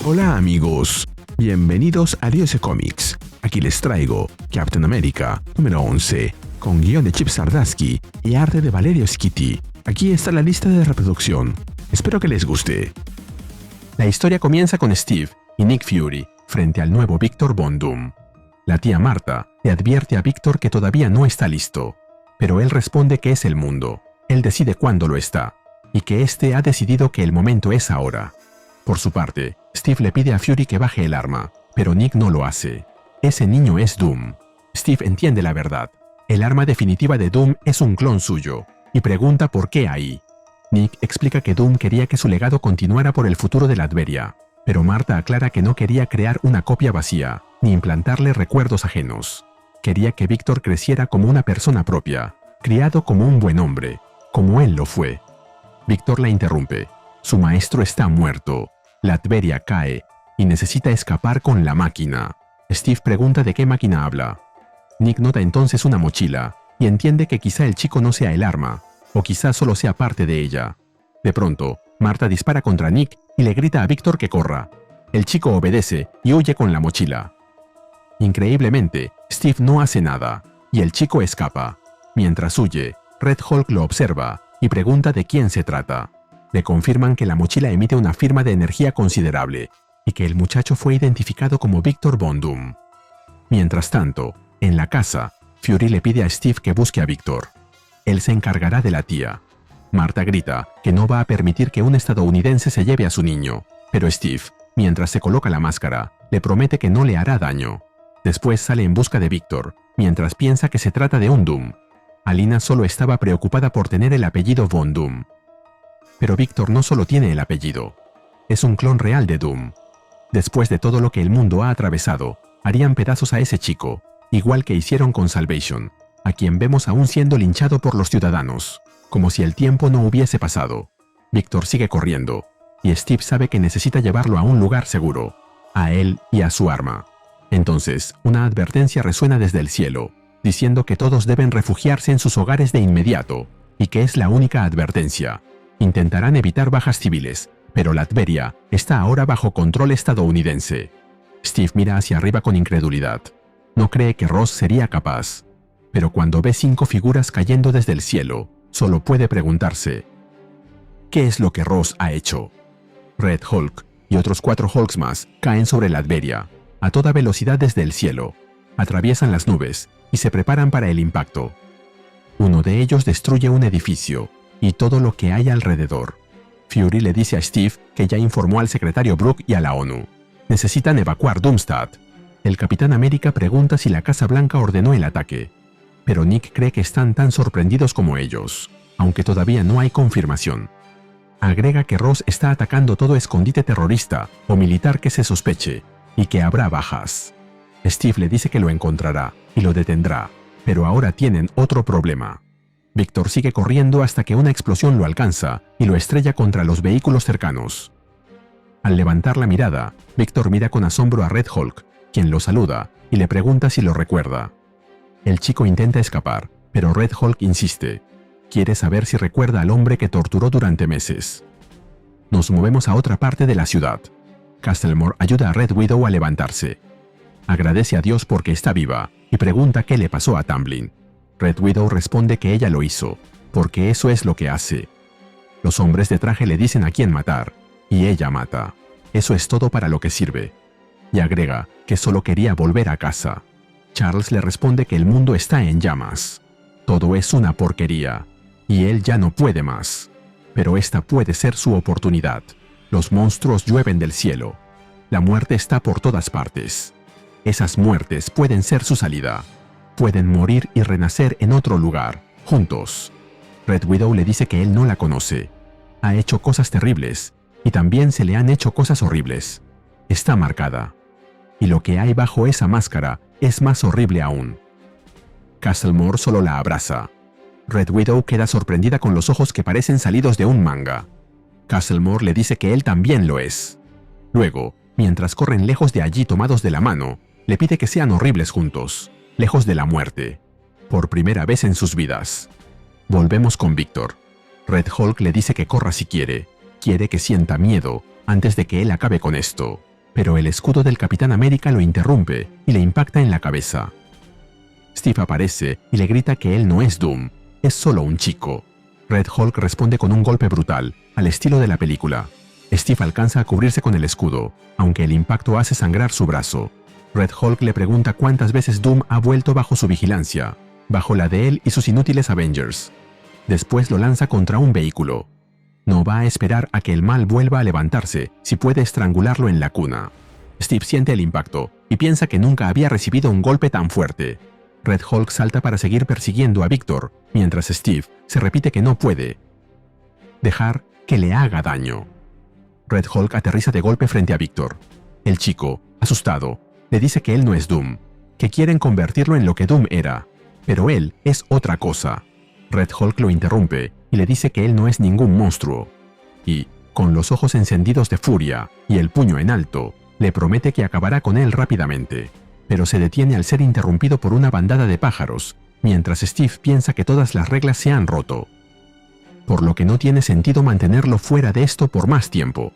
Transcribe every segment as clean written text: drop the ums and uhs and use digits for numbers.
Hola amigos, bienvenidos a DC Comics. Aquí les traigo Captain America número 11, con guión de Chip Zdarsky y arte de Valerio Schiti. Aquí está la lista de reproducción. Espero que les guste. La historia comienza con Steve y Nick Fury frente al nuevo Victor Von Doom. La tía Marta le advierte a Victor que todavía no está listo, pero él responde que es el mundo. Él decide cuándo lo está, y que éste ha decidido que el momento es ahora. Por su parte, Steve le pide a Fury que baje el arma, pero Nick no lo hace. Ese niño es Doom. Steve entiende la verdad. El arma definitiva de Doom es un clon suyo, y pregunta por qué ahí. Nick explica que Doom quería que su legado continuara por el futuro de Latveria, pero Marta aclara que no quería crear una copia vacía, ni implantarle recuerdos ajenos. Quería que Victor creciera como una persona propia, criado como un buen hombre, como él lo fue. Victor la interrumpe. Su maestro está muerto. Latveria cae y necesita escapar con la máquina. Steve pregunta de qué máquina habla. Nick nota entonces una mochila y entiende que quizá el chico no sea el arma, o quizá solo sea parte de ella. De pronto, Marta dispara contra Nick y le grita a Victor que corra. El chico obedece y huye con la mochila. Increíblemente, Steve no hace nada, y el chico escapa. Mientras huye, Red Hulk lo observa y pregunta de quién se trata. Le confirman que la mochila emite una firma de energía considerable y que el muchacho fue identificado como Victor Von Doom. Mientras tanto, en la casa, Fury le pide a Steve que busque a Victor. Él se encargará de la tía. Marta grita que no va a permitir que un estadounidense se lleve a su niño, pero Steve, mientras se coloca la máscara, le promete que no le hará daño. Después sale en busca de Victor, mientras piensa que se trata de un Doom. Alina solo estaba preocupada por tener el apellido Von Doom. Pero Victor no solo tiene el apellido, es un clon real de Doom. Después de todo lo que el mundo ha atravesado, harían pedazos a ese chico, igual que hicieron con Salvation, a quien vemos aún siendo linchado por los ciudadanos, como si el tiempo no hubiese pasado. Victor sigue corriendo, y Steve sabe que necesita llevarlo a un lugar seguro, a él y a su arma. Entonces, una advertencia resuena desde el cielo, diciendo que todos deben refugiarse en sus hogares de inmediato, y que es la única advertencia. Intentarán evitar bajas civiles, pero Latveria está ahora bajo control estadounidense. Steve mira hacia arriba con incredulidad. No cree que Ross sería capaz. Pero cuando ve 5 figuras cayendo desde el cielo, solo puede preguntarse: ¿qué es lo que Ross ha hecho? Red Hulk y otros 4 Hulks más caen sobre Latveria, a toda velocidad desde el cielo. Atraviesan las nubes y se preparan para el impacto. Uno de ellos destruye un edificio y todo lo que hay alrededor. Fury le dice a Steve que ya informó al secretario Brook y a la ONU. Necesitan evacuar Doomstadt. El Capitán América pregunta si la Casa Blanca ordenó el ataque, pero Nick cree que están tan sorprendidos como ellos, aunque todavía no hay confirmación. Agrega que Ross está atacando todo escondite terrorista o militar que se sospeche, y que habrá bajas. Steve le dice que lo encontrará y lo detendrá, pero ahora tienen otro problema. Victor sigue corriendo hasta que una explosión lo alcanza y lo estrella contra los vehículos cercanos. Al levantar la mirada, Victor mira con asombro a Red Hulk, quien lo saluda y le pregunta si lo recuerda. El chico intenta escapar, pero Red Hulk insiste. Quiere saber si recuerda al hombre que torturó durante meses. Nos movemos a otra parte de la ciudad. Castlemore ayuda a Red Widow a levantarse. Agradece a Dios porque está viva y pregunta qué le pasó a Tamblyn. Red Widow responde que ella lo hizo, porque eso es lo que hace. Los hombres de traje le dicen a quién matar, y ella mata. Eso es todo para lo que sirve. Y agrega que solo quería volver a casa. Charles le responde que el mundo está en llamas. Todo es una porquería, y él ya no puede más. Pero esta puede ser su oportunidad. Los monstruos llueven del cielo. La muerte está por todas partes. Esas muertes pueden ser su salida. Pueden morir y renacer en otro lugar, juntos. Red Widow le dice que él no la conoce. Ha hecho cosas terribles, y también se le han hecho cosas horribles. Está marcada. Y lo que hay bajo esa máscara es más horrible aún. Castlemore solo la abraza. Red Widow queda sorprendida con los ojos que parecen salidos de un manga. Castlemore le dice que él también lo es. Luego, mientras corren lejos de allí tomados de la mano, le pide que sean horribles juntos, lejos de la muerte, por primera vez en sus vidas. Volvemos con Victor. Red Hulk le dice que corra si quiere que sienta miedo antes de que él acabe con esto, pero el escudo del Capitán América lo interrumpe y le impacta en la cabeza. Steve aparece y le grita que él no es Doom, es solo un chico. Red Hulk responde con un golpe brutal, al estilo de la película. Steve alcanza a cubrirse con el escudo, aunque el impacto hace sangrar su brazo. Red Hulk le pregunta cuántas veces Doom ha vuelto bajo su vigilancia, bajo la de él y sus inútiles Avengers. Después lo lanza contra un vehículo. No va a esperar a que el mal vuelva a levantarse si puede estrangularlo en la cuna. Steve siente el impacto y piensa que nunca había recibido un golpe tan fuerte. Red Hulk salta para seguir persiguiendo a Victor, mientras Steve se repite que no puede dejar que le haga daño. Red Hulk aterriza de golpe frente a Victor. El chico, asustado, le dice que él no es Doom, que quieren convertirlo en lo que Doom era, pero él es otra cosa. Red Hulk lo interrumpe y le dice que él no es ningún monstruo. Y, con los ojos encendidos de furia y el puño en alto, le promete que acabará con él rápidamente, pero se detiene al ser interrumpido por una bandada de pájaros, mientras Steve piensa que todas las reglas se han roto, por lo que no tiene sentido mantenerlo fuera de esto por más tiempo.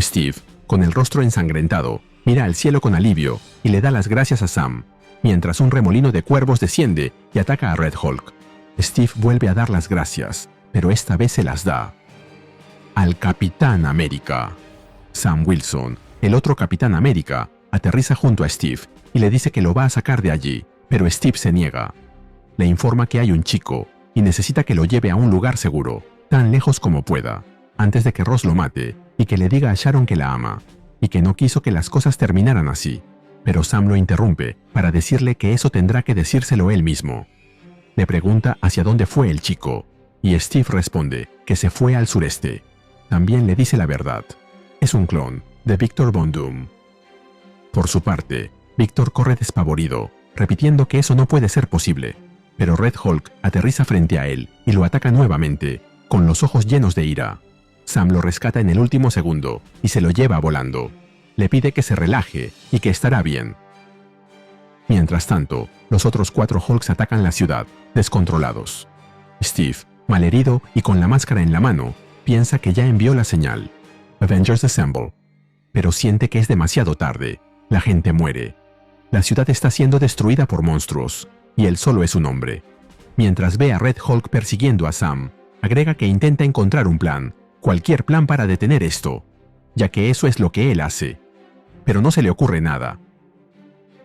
Steve, con el rostro ensangrentado, mira al cielo con alivio y le da las gracias a Sam, mientras un remolino de cuervos desciende y ataca a Red Hulk. Steve vuelve a dar las gracias, pero esta vez se las da al Capitán América. Sam Wilson, el otro Capitán América, aterriza junto a Steve y le dice que lo va a sacar de allí, pero Steve se niega. Le informa que hay un chico y necesita que lo lleve a un lugar seguro, tan lejos como pueda, antes de que Ross lo mate, y que le diga a Sharon que la ama, y que no quiso que las cosas terminaran así. Pero Sam lo interrumpe para decirle que eso tendrá que decírselo él mismo. Le pregunta hacia dónde fue el chico, y Steve responde que se fue al sureste. También le dice la verdad. Es un clon de Victor Von Doom. Por su parte, Victor corre despavorido, repitiendo que eso no puede ser posible. Pero Red Hulk aterriza frente a él y lo ataca nuevamente, con los ojos llenos de ira. Sam lo rescata en el último segundo y se lo lleva volando. Le pide que se relaje y que estará bien. Mientras tanto, los otros 4 Hulks atacan la ciudad, descontrolados. Steve, malherido y con la máscara en la mano, piensa que ya envió la señal. Avengers Assemble. Pero siente que es demasiado tarde. La gente muere. La ciudad está siendo destruida por monstruos, y él solo es un hombre. Mientras ve a Red Hulk persiguiendo a Sam, agrega que intenta encontrar un plan, cualquier plan para detener esto, ya que eso es lo que él hace. Pero no se le ocurre nada.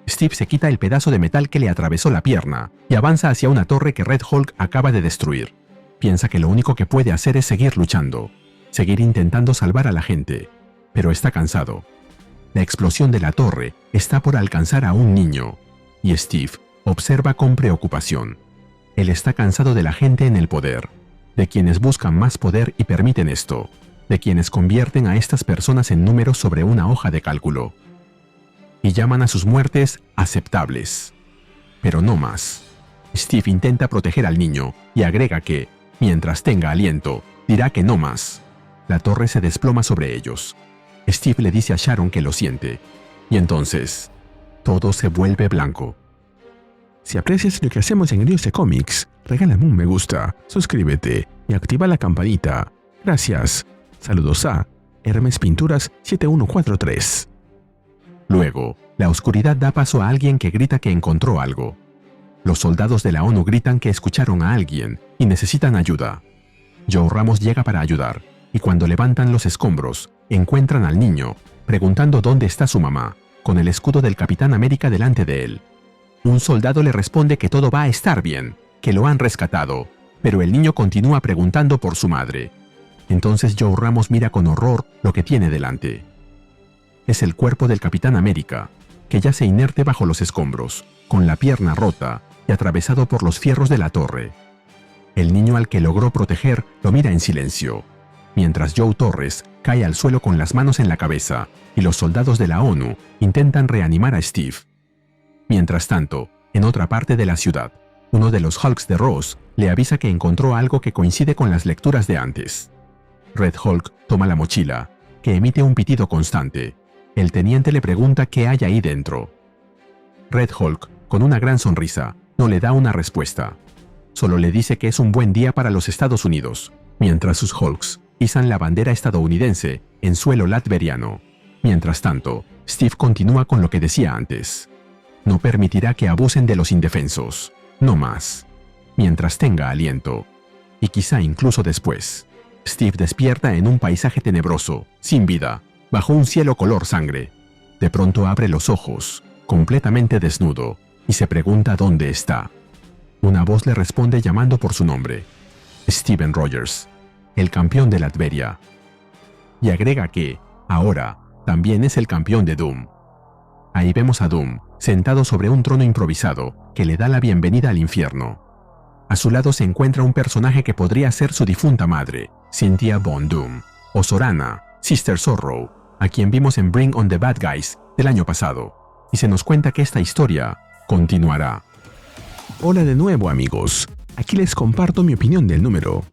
Steve se quita el pedazo de metal que le atravesó la pierna y avanza hacia una torre que Red Hulk acaba de destruir. Piensa que lo único que puede hacer es seguir luchando, seguir intentando salvar a la gente, pero está cansado. La explosión de la torre está por alcanzar a un niño, y Steve observa con preocupación. Él está cansado de la gente en el poder, de quienes buscan más poder y permiten esto, de quienes convierten a estas personas en números sobre una hoja de cálculo, y llaman a sus muertes aceptables. Pero no más. Steve intenta proteger al niño y agrega que, mientras tenga aliento, dirá que no más. La torre se desploma sobre ellos. Steve le dice a Sharon que lo siente, y entonces, todo se vuelve blanco. Si aprecias lo que hacemos en Ríos de Cómics, regálame un me gusta, suscríbete y activa la campanita. Gracias. Saludos a Hermes Pinturas 7143. Luego, la oscuridad da paso a alguien que grita que encontró algo. Los soldados de la ONU gritan que escucharon a alguien y necesitan ayuda. Joe Ramos llega para ayudar, y cuando levantan los escombros, encuentran al niño, preguntando dónde está su mamá, con el escudo del Capitán América delante de él. Un soldado le responde que todo va a estar bien, que lo han rescatado, pero el niño continúa preguntando por su madre. Entonces Joe Ramos mira con horror lo que tiene delante. Es el cuerpo del Capitán América, que yace inerte bajo los escombros, con la pierna rota y atravesado por los fierros de la torre. El niño al que logró proteger lo mira en silencio, mientras Joe Torres cae al suelo con las manos en la cabeza y los soldados de la ONU intentan reanimar a Steve. Mientras tanto, en otra parte de la ciudad, uno de los Hulks de Ross le avisa que encontró algo que coincide con las lecturas de antes. Red Hulk toma la mochila, que emite un pitido constante. El teniente le pregunta qué hay ahí dentro. Red Hulk, con una gran sonrisa, no le da una respuesta. Solo le dice que es un buen día para los Estados Unidos, mientras sus Hulks izan la bandera estadounidense en suelo latveriano. Mientras tanto, Steve continúa con lo que decía antes. No permitirá que abusen de los indefensos. No más. Mientras tenga aliento. Y quizá incluso después. Steve despierta en un paisaje tenebroso, sin vida, bajo un cielo color sangre. De pronto abre los ojos, completamente desnudo, y se pregunta dónde está. Una voz le responde llamando por su nombre. Steven Rogers, el campeón de Latveria. Y agrega que, ahora, también es el campeón de Doom. Ahí vemos a Doom, sentado sobre un trono improvisado, que le da la bienvenida al infierno. A su lado se encuentra un personaje que podría ser su difunta madre, Cynthia Von Doom, o Sorana, Sister Sorrow, a quien vimos en Bring on the Bad Guys del año pasado, y se nos cuenta que esta historia continuará. Hola de nuevo, amigos. Aquí les comparto mi opinión del número.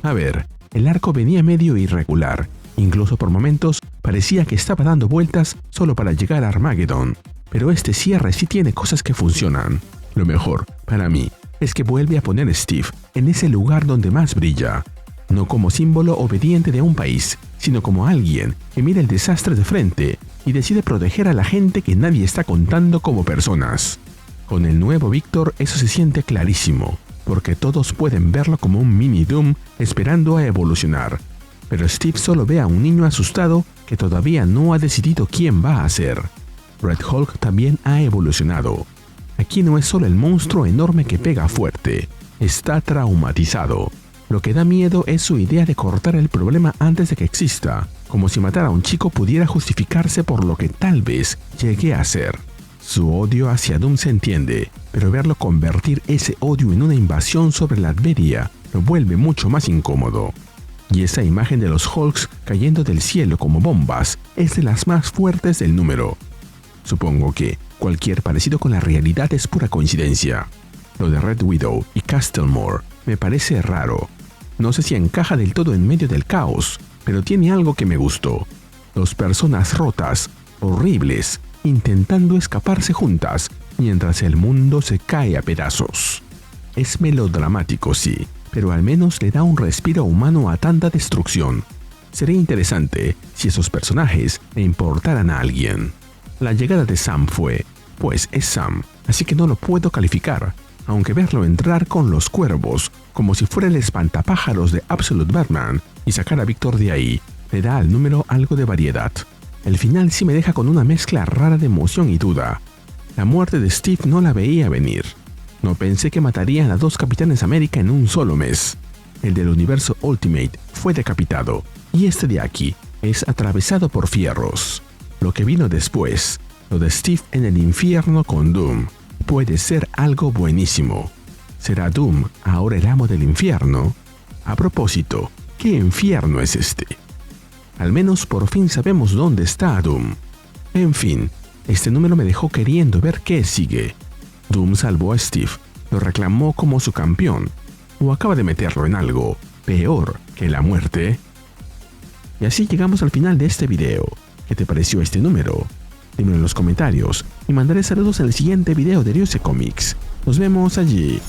A ver, el arco venía medio irregular, incluso por momentos parecía que estaba dando vueltas solo para llegar a Armageddon, pero este cierre sí tiene cosas que funcionan. Lo mejor, para mí, es que vuelve a poner a Steve en ese lugar donde más brilla, no como símbolo obediente de un país, sino como alguien que mira el desastre de frente y decide proteger a la gente que nadie está contando como personas. Con el nuevo Victor eso se siente clarísimo, porque todos pueden verlo como un mini Doom esperando a evolucionar, pero Steve solo ve a un niño asustado que todavía no ha decidido quién va a ser. Red Hulk también ha evolucionado. Aquí no es solo el monstruo enorme que pega fuerte, está traumatizado. Lo que da miedo es su idea de cortar el problema antes de que exista, como si matar a un chico pudiera justificarse por lo que tal vez llegue a ser. Su odio hacia Doom se entiende, pero verlo convertir ese odio en una invasión sobre Latveria lo vuelve mucho más incómodo. Y esa imagen de los Hulks cayendo del cielo como bombas es de las más fuertes del número. Supongo que cualquier parecido con la realidad es pura coincidencia. Lo de Red Widow y Castlemore me parece raro. No sé si encaja del todo en medio del caos, pero tiene algo que me gustó. Dos personas rotas, horribles, intentando escaparse juntas, mientras el mundo se cae a pedazos. Es melodramático, sí, pero al menos le da un respiro humano a tanta destrucción. Sería interesante si esos personajes le importaran a alguien. La llegada de Sam fue, pues es Sam, así que no lo puedo calificar, aunque verlo entrar con los cuervos, como si fuera el espantapájaros de Absolute Batman, y sacar a Victor de ahí, le da al número algo de variedad. El final sí me deja con una mezcla rara de emoción y duda. La muerte de Steve no la veía venir. No pensé que matarían a dos Capitanes América en un solo mes. El del universo Ultimate fue decapitado, y este de aquí es atravesado por fierros. Lo que vino después, lo de Steve en el infierno con Doom, puede ser algo buenísimo. ¿Será Doom ahora el amo del infierno? A propósito, ¿qué infierno es este? Al menos por fin sabemos dónde está Doom. En fin, este número me dejó queriendo ver qué sigue. Doom salvó a Steve, lo reclamó como su campeón, o acaba de meterlo en algo peor que la muerte. Y así llegamos al final de este video. ¿Qué te pareció este número? Dímelo en los comentarios y mandaré saludos en el siguiente video de Ariose Comics. Nos vemos allí.